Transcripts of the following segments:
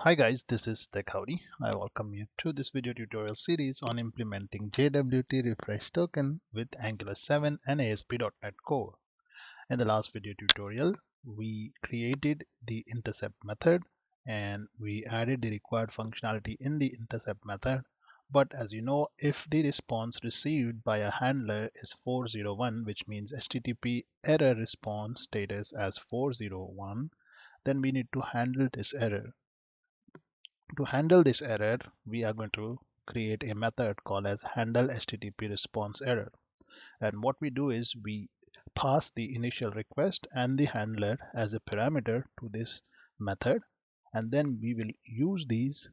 Hi guys, this is Tech Howdy. I welcome you to this video tutorial series on implementing JWT refresh token with Angular 7 and ASP.NET Core. In the last video tutorial, we created the intercept method and we added the required functionality in the intercept method. But as you know, if the response received by a handler is 401, which means HTTP error response status as 401, then we need to handle this error. To handle this error, we are going to create a method called as handleHttpResponseError. And what we do is we pass the initial request and the handler as a parameter to this method, and then we will use these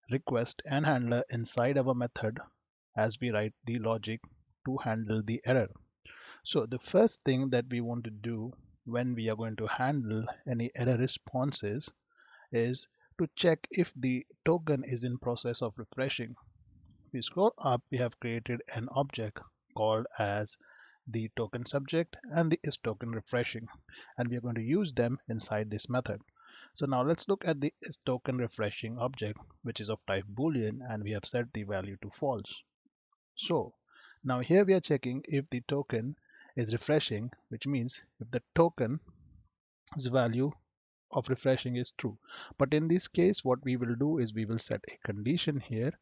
request and handler inside our method as we write the logic to handle the error. So the first thing that we want to do when we are going to handle any error responses is to check if the token is in process of refreshing. If we scroll up, we have created an object called as the token subject and the isToken refreshing, and we are going to use them inside this method. So now let's look at the isToken refreshing object, which is of type boolean, and we have set the value to false. So now here we are checking if the token is refreshing, which means if the token's value of refreshing is true. But in this case, what we will do is we will set a condition here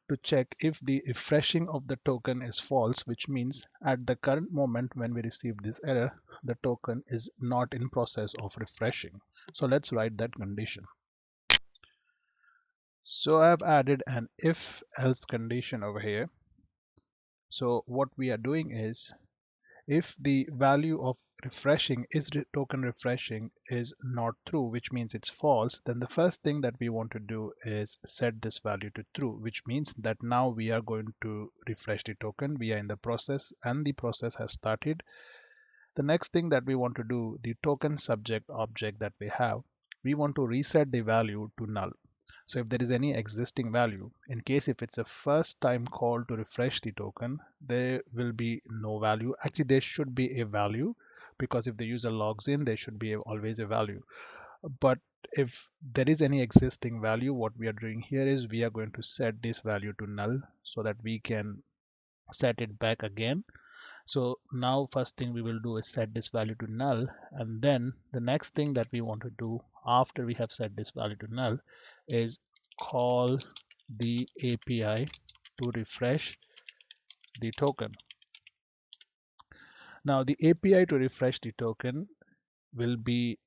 to check if the refreshing of the token is false, which means at the current moment when we receive this error, the token is not in process of refreshing. So let's write that condition. So I've added an if else condition over here. So what we are doing is if the value of refreshing is token refreshing is not true, which means it's false, then the first thing that we want to do is set this value to true, which means that now we are going to refresh the token. We are in the process and the process has started. The next thing that we want to do, the token subject object that we have, we want to reset the value to null. So if there is any existing value, in case if it's a first time call to refresh the token, there will be no value. Actually, there should be a value because if the user logs in, there should be always a value. But if there is any existing value, what we are doing here is we are going to set this value to null so that we can set it back again. So now first thing we will do is set this value to null, and then the next thing that we want to do after we have set this value to null is call the API to refresh the token. Now the API to refresh the token will be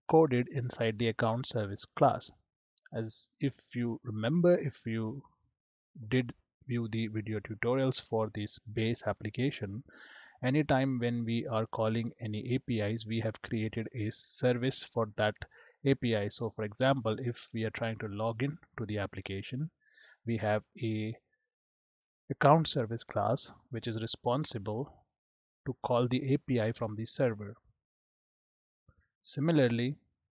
coded inside the account service class. As if you remember, if you did view the video tutorials for this base application, anytime when we are calling any APIs, we have created a service for that API. So for example, if we are trying to log in to the application, we have a account service class which is responsible to call the API from the server. Similarly,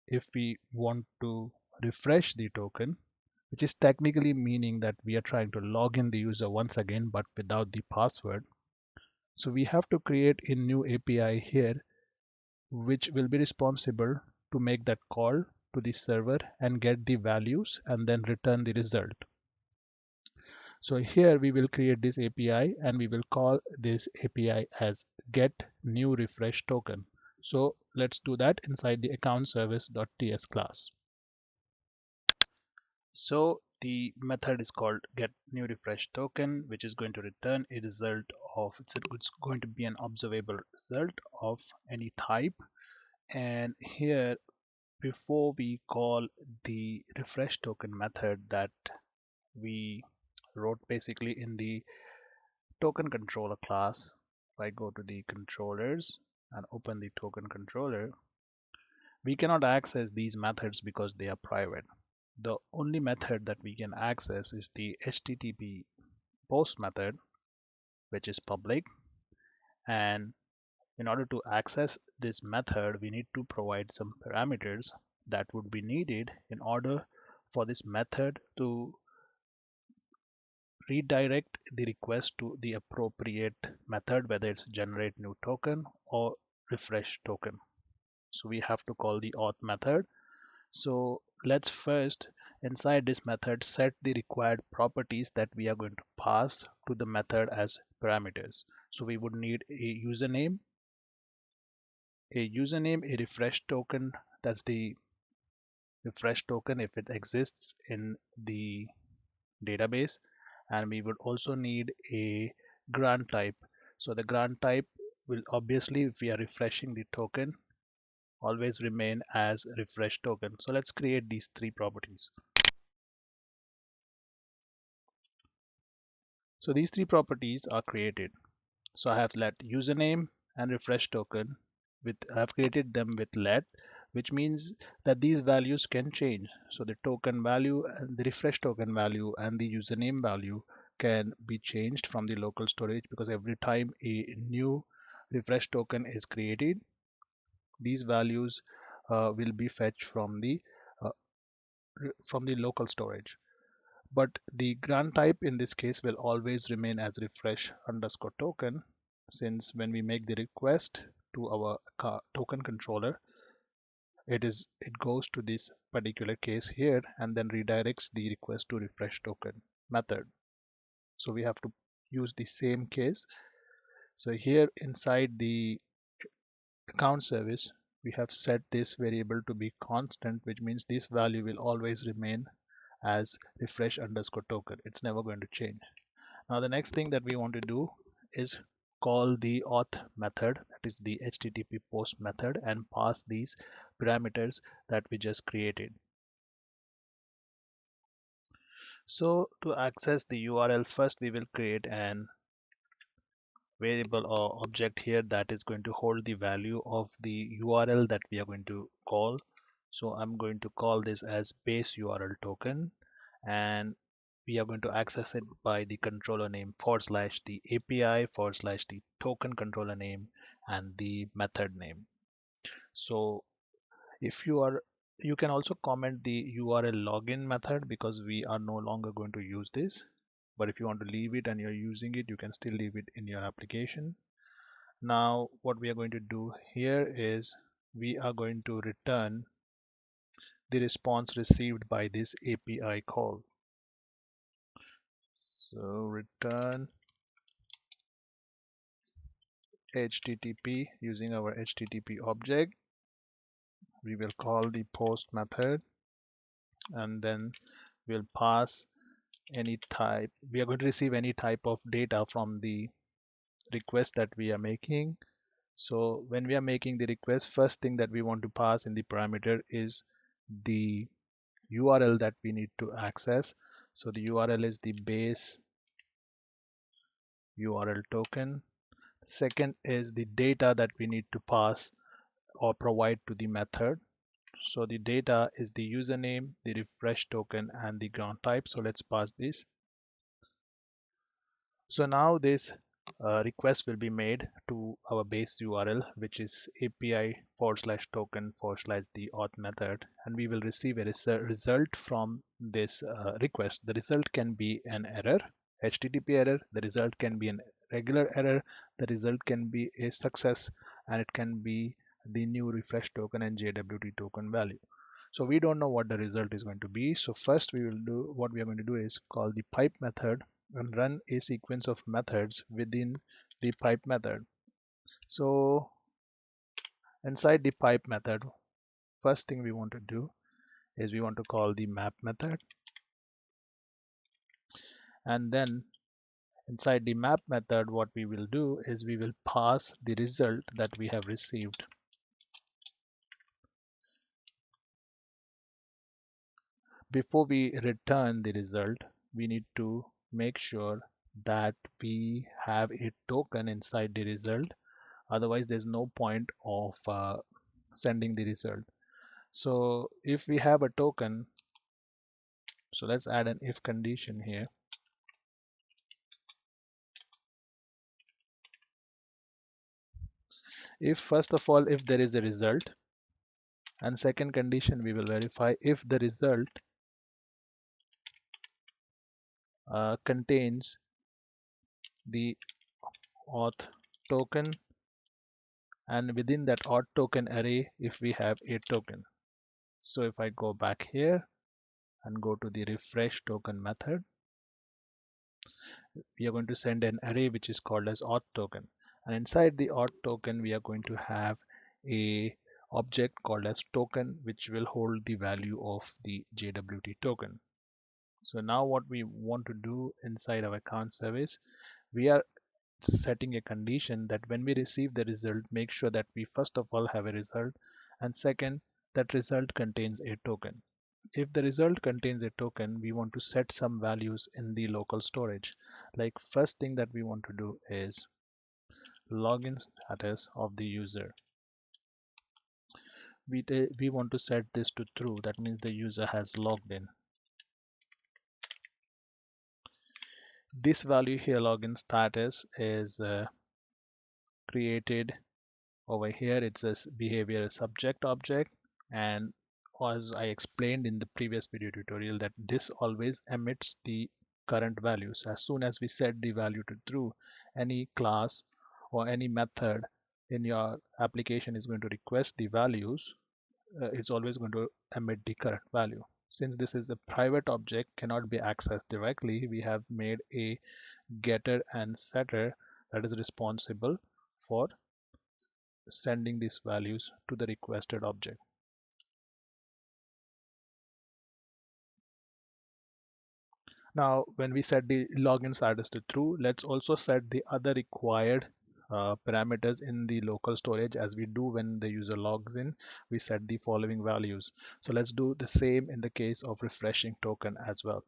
if we want to refresh the token, which is technically meaning that we are trying to log in the user once again but without the password, so we have to create a new API here which will be responsible to make that call to the server and get the values and then return the result. So here we will create this API and we will call this API as get new refresh token. So let's do that inside the account service.ts class. So the method is called get new refresh token, which is going to return a result of it's going to be an observable result of any type. And here, before we call the refresh token method that we wrote basically in the token controller class, if I go to the controllers and open the token controller, we cannot access these methods because they are private. The only method that we can access is the HTTP post method, which is public. And in order to access this method, we need to provide some parameters that would be needed in order for this method to redirect the request to the appropriate method, whether it's generate new token or refresh token. So we have to call the auth method. So let's first inside this method set the required properties that we are going to pass to the method as parameters. So we would need a refresh token. That's the refresh token if it exists in the database, and we would also need a grant type. So the grant type will obviously, if we are refreshing the token, always remain as refresh token. So let's create these three properties. So these three properties are created. So I have let username and refresh token with, I have created them with let, which means that these values can change. So the token value and the refresh token value and the username value can be changed from the local storage, because every time a new refresh token is created, these values will be fetched uh, from the local storage. But the grant type in this case will always remain as refresh underscore token, since when we make the request to our token controller, it goes to this particular case here and then redirects the request to refresh token method. So we have to use the same case. So here inside the account service, we have set this variable to be constant, which means this value will always remain as refresh underscore token. It's never going to change. Now the next thing that we want to do is call the auth method, that is the HTTP post method, and pass these parameters that we just created. So to access the URL, first we will create an variable or object here that is going to hold the value of the URL that we are going to call. So I'm going to call this as base URL token, and we are going to access it by the controller name / the API / the token controller name and the method name. So if you can also comment the URL login method, because we are no longer going to use this. But if you want to leave it and you're using it, you can still leave it in your application. Now what we are going to do here is we are going to return the response received by this API call. So return HTTP using our HTTP object. We will call the post method, and then we'll pass any type. We are going to receive any type of data from the request that we are making. So when we are making the request, first thing that we want to pass in the parameter is the URL that we need to access. So the URL is the base URL token. Second is the data that we need to pass or provide to the method. So the data is the username, the refresh token, and the grant type. So let's pass this. So now this request will be made to our base URL, which is API / token / the auth method, and we will receive a result from this request. The result can be an error, HTTP error. The result can be a regular error. The result can be a success, and it can be the new refresh token and JWT token value. So we don't know what the result is going to be. So first what we are going to do is call the pipe method and run a sequence of methods within the pipe method. So inside the pipe method, first thing we want to do is we want to call the map method, and then inside the map method, what we will do is we will pass the result that we have received. Before we return the result, we need to make sure that we have a token inside the result. Otherwise, there's no point of sending the result. So if we have a token, so let's add an if condition here. If first of all, if there is a result, and second condition, we will verify if the result contains the auth token, and within that auth token array, if we have a token. So if I go back here and go to the refresh token method, we are going to send an array which is called as auth token, and inside the auth token we are going to have a object called as token which will hold the value of the JWT token. So now what we want to do inside our account service, we are setting a condition that when we receive the result, make sure that we first of all have a result, and second, that result contains a token. If the result contains a token, we want to set some values in the local storage. Like first thing that we want to do is login status of the user. We want to set this to true. That means the user has logged in. This value here, login status, is created over here. It's a behavior subject object, and as I explained in the previous video tutorial, that this always emits the current values. As soon as we set the value to true, any class or any method in your application is going to request the values. It's always going to emit the current value. Since this is a private object, cannot be accessed directly, we have made a getter and setter that is responsible for sending these values to the requested object. Now, when we set the login status to true, let's also set the other required parameters in the local storage. As we do when the user logs in, we set the following values. So let's do the same in the case of refreshing token as well.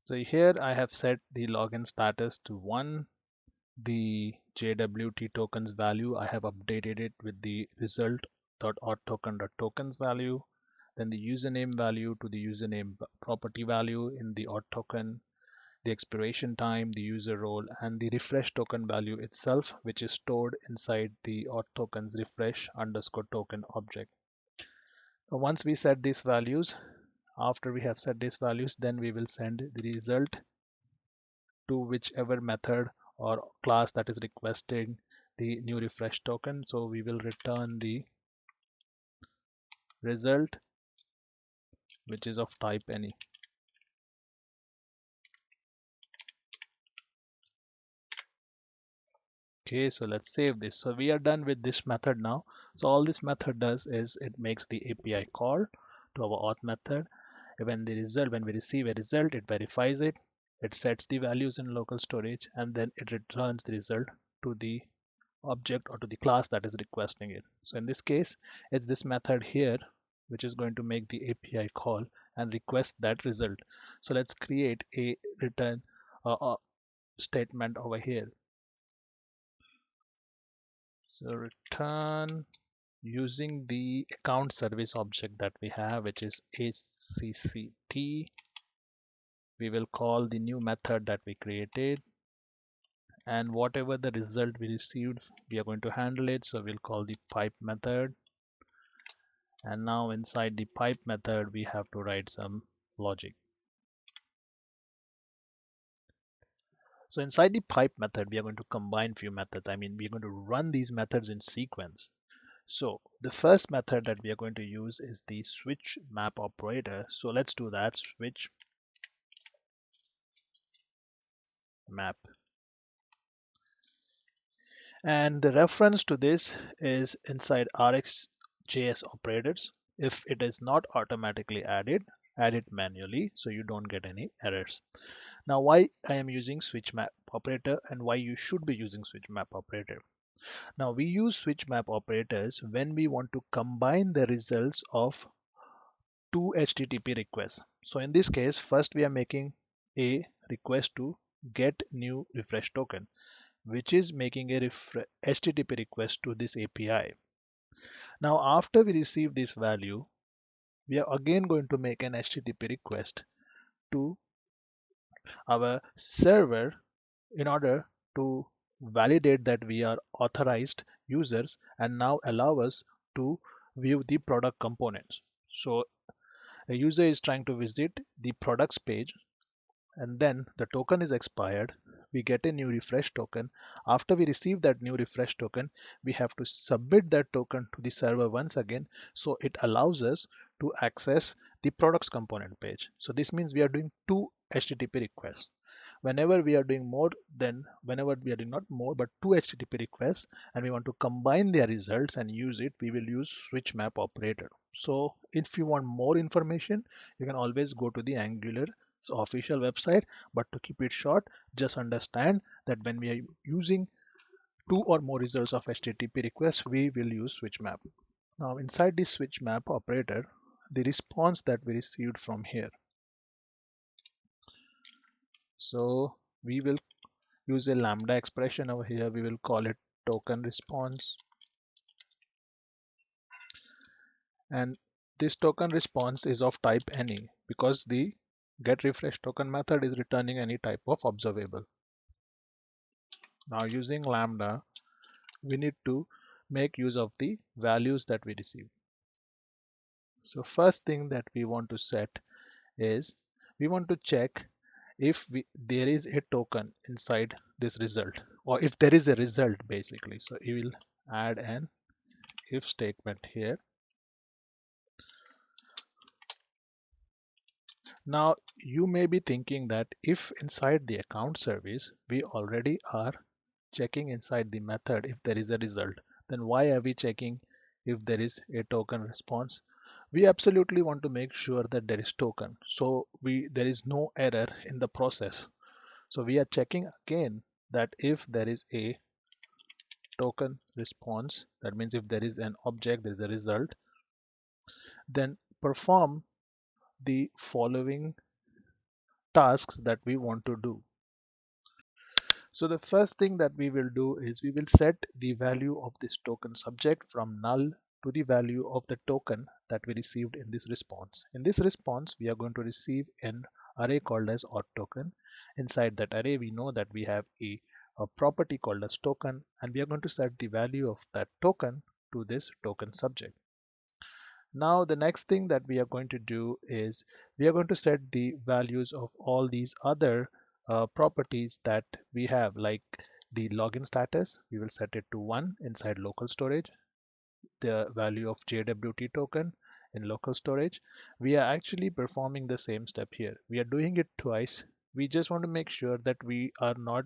So here I have set the login status to 1. The JWT tokens value, I have updated it with the result.authToken.tokens value. Then the username value to the username property value in the auth token, the expiration time, the user role, and the refresh token value itself, which is stored inside the auth tokens refresh underscore token object. Once we set these values, after we have set these values, then we will send the result to whichever method or class that is requesting the new refresh token. So we will return the result which is of type any. Okay, so let's save this. So we are done with this method now. So all this method does is it makes the API call to our auth method. When we receive a result, it verifies it, it sets the values in local storage, and then it returns the result to the object or to the class that is requesting it. So in this case, it's this method here which is going to make the API call and request that result. So let's create a return statement over here. So return using the account service object that we have, which is HCCT. We will call the new method that we created, and whatever the result we received, we are going to handle it. So we'll call the pipe method, and now inside the pipe method we have to write some logic. So inside the pipe method, we are going to combine few methods. We're going to run these methods in sequence. So the first method that we are going to use is the SwitchMap Operator. So let's do that. Switch map. And the reference to this is inside RxJS operators. If it is not automatically added, add it manually so you don't get any errors. Now, why I am using SwitchMap Operator and why you should be using SwitchMap Operator. Now, we use SwitchMap operators when we want to combine the results of two HTTP requests. So in this case, first we are making a request to get new refresh token, which is making a HTTP request to this API. Now, after we receive this value, we are again going to make an HTTP request to our server in order to validate that we are authorized users and now allow us to view the product components. So a user is trying to visit the products page, and then the token is expired. we get a new refresh token. After we receive that new refresh token, we have to submit that token to the server once again. So it allows us to access the products component page. So this means we are doing two HTTP requests. Whenever we are doing more than, whenever we are doing not more, but two HTTP requests, and we want to combine their results and use it, we will use SwitchMap Operator. So if you want more information, you can always go to the Angular's official website, but to keep it short, just understand that when we are using two or more results of HTTP requests, we will use SwitchMap. Now inside the SwitchMap operator, the response that we received from here. So we will use a lambda expression over here. We will call it token response. And this token response is of type any because the get refresh token method is returning any type of observable. Now using lambda, we need to make use of the values that we receive. So first thing that we want to set is we want to check if there is a token inside this result, or if there is a result basically. So we will add an if statement here. Now you may be thinking that if inside the account service we already are checking inside the method if there is a result, then why are we checking if there is a token response? We absolutely want to make sure that there is token, so there is no error in the process. So we are checking again that if there is a token response, that means if there is an object, there is a result, then perform the following tasks that we want to do. So the first thing that we will do is we will set the value of this token subject from null to the value of the token that we received in this response. In this response, we are going to receive an array called as auth token. Inside that array, we know that we have a property called as token, and we are going to set the value of that token to this token subject. Now the next thing that we are going to do is we are going to set the values of all these other properties that we have, like the login status. We will set it to 1 inside local storage. The value of JWT token in local storage. We are actually performing the same step here. We are doing it twice. We just want to make sure that we are not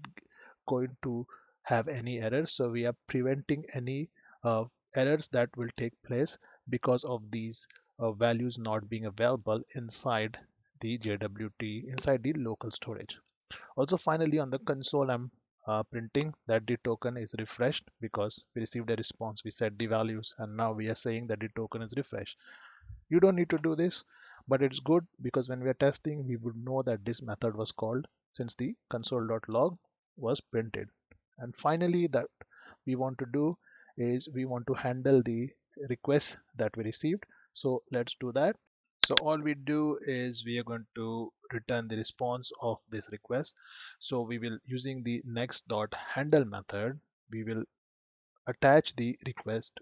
going to have any errors. So we are preventing any uh, errors that will take place because of these values not being available inside the JWT, inside the local storage. Also, finally, on the console, I'm printing that the token is refreshed because we received a response. We set the values, and now we are saying that the token is refreshed. You don't need to do this, but it's good because when we are testing, we would know that this method was called since the console.log was printed. And finally, that we want to do is we want to handle the request that we received. So let's do that. So all we do is we are going to return the response of this request. So we will, using the next.handle method, we will attach the request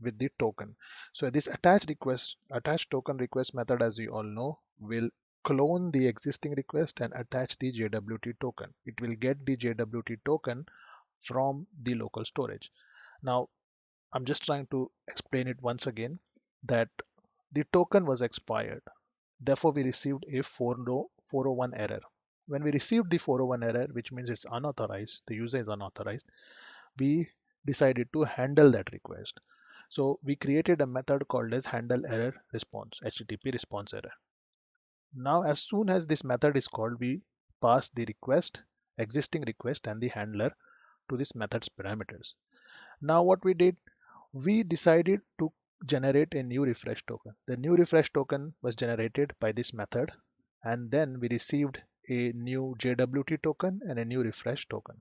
with the token. So this attach token request method, as you all know, will clone the existing request and attach the JWT token. It will get the JWT token from the local storage. Now I'm just trying to explain it once again that the token was expired. Therefore, we received a 401 error. When we received the 401 error, which means it's unauthorized, the user is unauthorized, we decided to handle that request. So we created a method called as handleRrorResponse, HTTP response error. Now, as soon as this method is called, we pass the existing request and the handler to this method's parameters. Now what we did, we decided to generate a new refresh token. The new refresh token was generated by this method, and then we received a new JWT token and a new refresh token.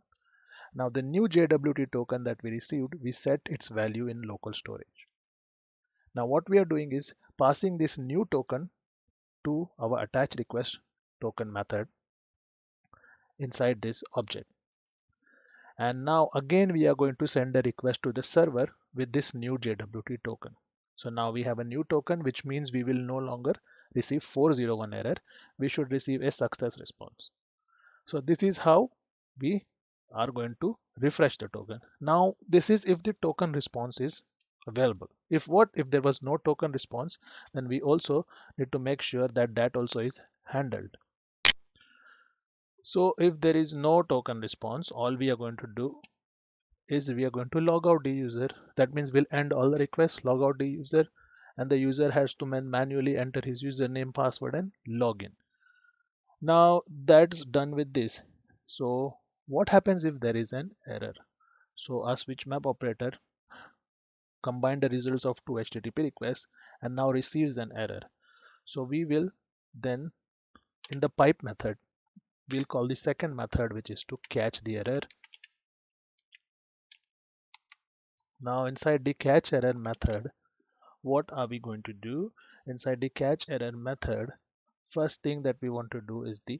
Now the new JWT token that we received, we set its value in local storage. Now what we are doing is passing this new token to our attach request token method inside this object. And now again we are going to send a request to the server with this new JWT token. So now we have a new token, which means we will no longer receive 401 error. We should receive a success response. So this is how we are going to refresh the token. Now this is if the token response is available. If there was no token response, then we also need to make sure that that also is handled. So if there is no token response, all we are going to do is we are going to log out the user. That means we'll end all the requests, log out the user, and the user has to manually enter his username, password, and login. Now that's done with this. So what happens if there is an error? So our SwitchMap operator combined the results of two HTTP requests and now receives an error. So we will then in the pipe method, we'll call the second method, which is to catch the error. Now inside the catch error method, what are we going to do? Inside the catch error method, first thing that we want to do is the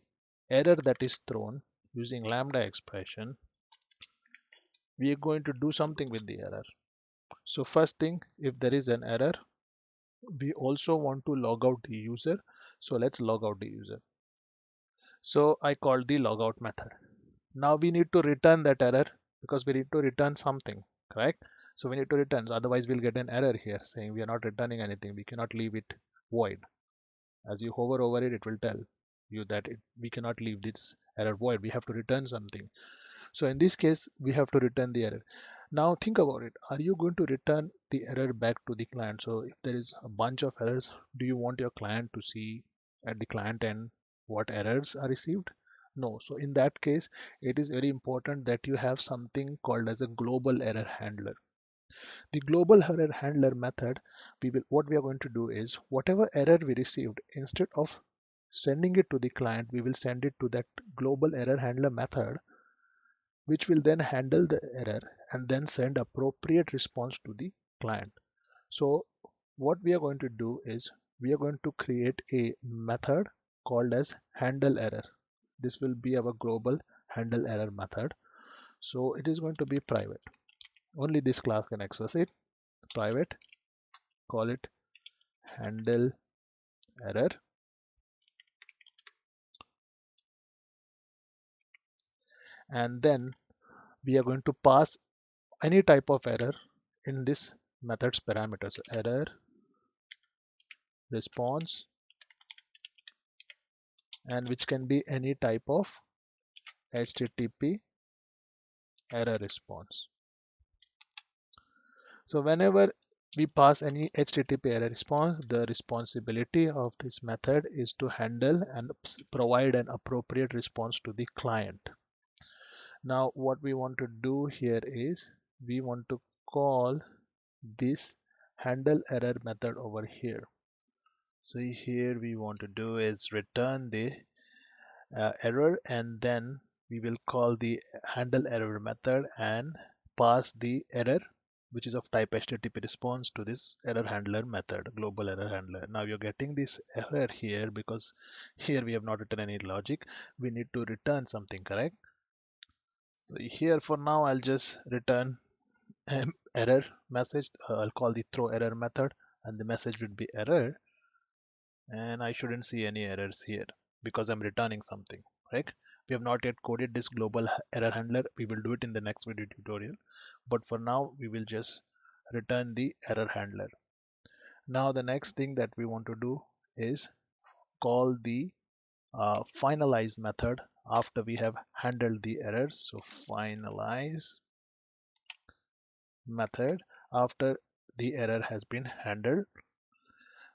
error that is thrown using lambda expression. We are going to do something with the error. So first thing, if there is an error, we also want to log out the user. So let's log out the user. So I called the logout method. Now we need to return that error because we need to return something, correct? So we need to return, otherwise we'll get an error here saying we are not returning anything. We cannot leave it void. As you hover over it, it will tell you that we cannot leave this error void. We have to return something. So in this case, we have to return the error. Now think about it. Are you going to return the error back to the client? So if there is a bunch of errors, do you want your client to see at the client end what errors are received? No. So in that case, it is very important that you have something called as a global error handler. The global error handler method, what we are going to do is whatever error we received, instead of sending it to the client, we will send it to that global error handler method, which will then handle the error and then send appropriate response to the client. So what we are going to do is we are going to create a method called as handleError. This will be our global handleError method. So it is going to be private. Only this class can access it. Private, call it handleError, and then we are going to pass any type of error in this method's parameters. So error, response, and which can be any type of HTTP error response. So whenever we pass any HTTP error response, the responsibility of this method is to handle and provide an appropriate response to the client. Now what we want to do here is we want to call this handle error method over here. So here we want to do is return the error, and then we will call the handle error method and pass the error which is of type HTTP response to this error handler method, global error handler. Now you're getting this error here because here we have not written any logic. We need to return something, correct? So here for now I'll just return error message. I'll call the throw error method and the message would be error, and I shouldn't see any errors here because I'm returning something, right? We have not yet coded this global error handler. We will do it in the next video tutorial, but for now we will just return the error handler. Now the next thing that we want to do is call the finalize method after we have handled the error. So finalize method after the error has been handled.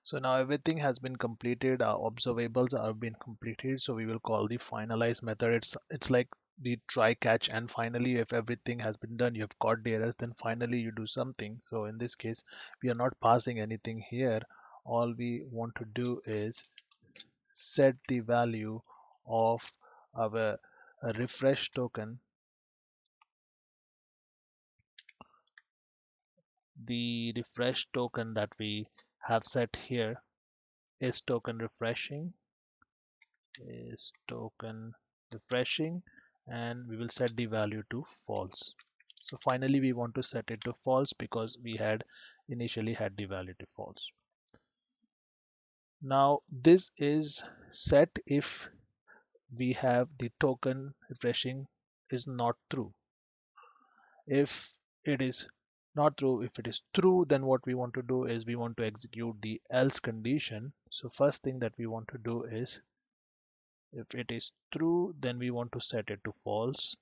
So now everything has been completed, our observables have been completed, so we will call the finalize method. It's like the try, catch, and finally if everything has been done, you have caught the errors, then finally you do something. So in this case we are not passing anything here. All we want to do is set the value of our refresh token. The refresh token that we have set here is token refreshing, is token refreshing, and we will set the value to false. So finally we want to set it to false because we had initially had the value to false. Now this is set if we have the token refreshing is not true. If it is not true, if it is true, then what we want to do is we want to execute the else condition. So first thing that we want to do is, if it is true, then we want to set it to false,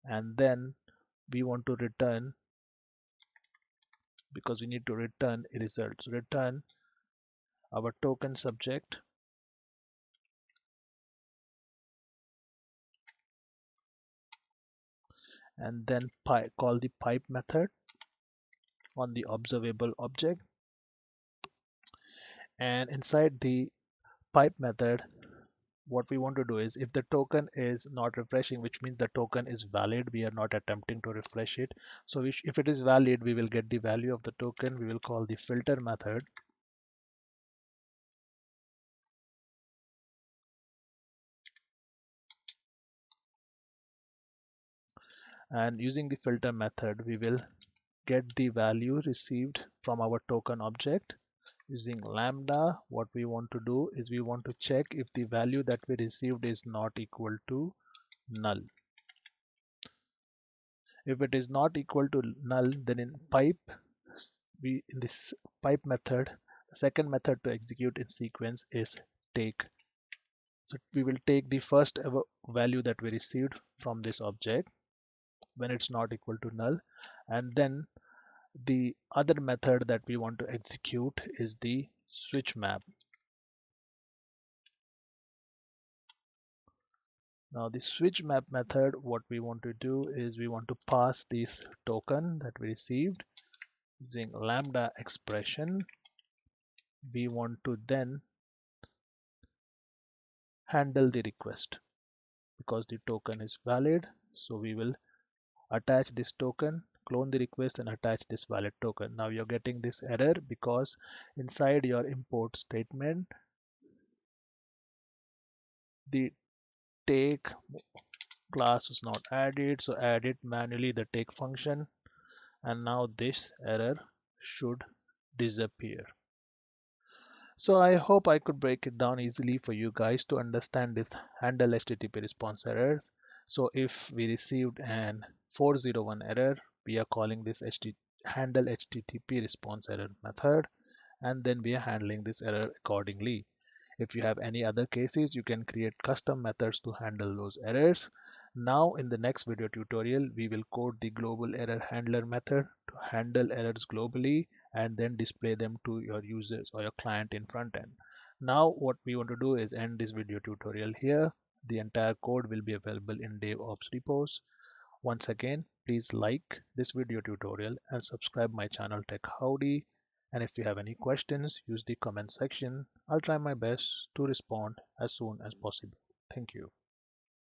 and then we want to return, because we need to return a result. So return our token subject, and then call the pipe method on the observable object. And inside the pipe method, what we want to do is, if the token is not refreshing, which means the token is valid, we are not attempting to refresh it. So if it is valid, we will get the value of the token. We will call the filter method, and using the filter method, we will get the value received from our token object. Using lambda, what we want to do is we want to check if the value that we received is not equal to null. If it is not equal to null, then in this pipe method, the second method to execute in sequence is take. So we will take the first ever value that we received from this object when it's not equal to null, and then the other method that we want to execute is the switch map. Now the switch map method, what we want to do is we want to pass this token that we received using lambda expression. We want to then handle the request because the token is valid. So we will attach this token, clone the request, and attach this valid token. Now you're getting this error because inside your import statement, the take class was not added, so add it manually, the take function, and now this error should disappear. So I hope I could break it down easily for you guys to understand this handle HTTP response errors. So if we received an 401 error, we are calling this handle HTTP response error method, and then we are handling this error accordingly. If you have any other cases, you can create custom methods to handle those errors. Now in the next video tutorial, we will code the global error handler method to handle errors globally and then display them to your users or your client in front end. Now what we want to do is end this video tutorial here. The entire code will be available in DevOps repos. Once again, please like this video tutorial and subscribe my channel Tech Howdy. And if you have any questions, use the comment section. I'll try my best to respond as soon as possible. Thank you.